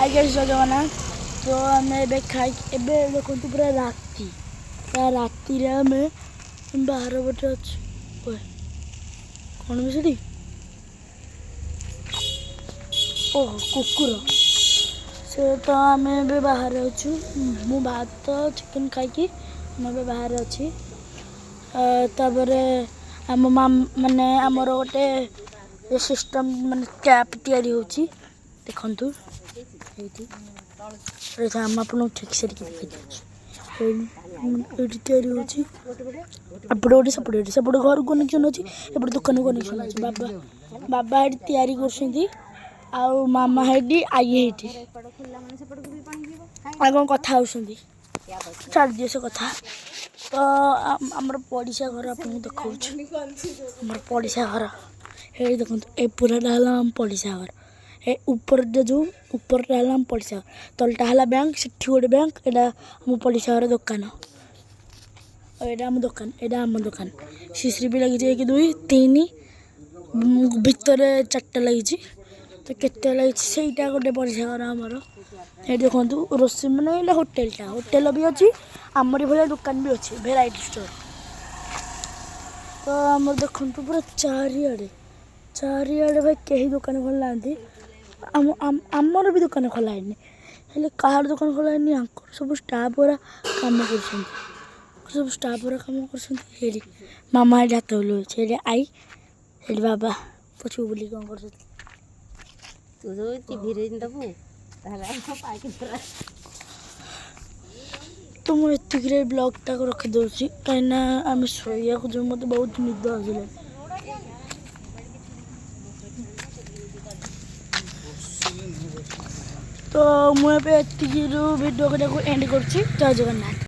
Hi guys जय जगन्नाथ। तो आम खाई देखो पूरा राति राति आम बाहर बटे अच्छे कौन भी सीढ़ी ओह कुकुर से तो आम बाहर अच्छु मु भात चिकेन खाई बाहर अच्छी तापर आम माने आमर गोटे सिस्टम माने टैप तैयारी होची देखंतु आम आप ठीक से तैयारी होची एपटे सेपटे सेपटे घर कनेक्शन अच्छी एपटे दुकान कनेक्शन अच्छी बाबा बाबा ये तैयारी कर मामा है आई है कौन कथा चल दिए से कथा तो आमर पड़िशा घर आप देखा आमर पड़िशा घर ये देखो ये पूरा आम पड़िशा घर ए ऊपर जो ऊपर आम पड़िशा तलटा है बैंक से गोटे बैंक एटा आम पड़िशा घर दुकान यहाँ आम दुकान यहाँ आम दुकान सीसी भी लगी 1 2 3 भितर 4टा लगी तो केते लगी सहीटा गोटे पड़िशा घर आमर ये देखो रोषे मैंने होटेलटा होटेल भी अच्छी आमरी भाया दुकान भी अच्छी भेराइटी स्टोर तो आम देखो पूरा चारिआडे भाई कहीं दुकान खोलना आमर भी दुकान खोलानी हेल्ले कहार दुकान खोलानी सब स्टाफ पूरा काम कर सब स्टाफ पूरा काम कर मामा ये हाथ बुलाऊे आई ये बाबा पछू बुल कौन कर तो मुझे एतिक ब्लॉगटा को रखिदे कहीं आम शोया जो मत बहुत निद आसला तो मुझे भिडियो को एंड कर जय जगन्नाथ।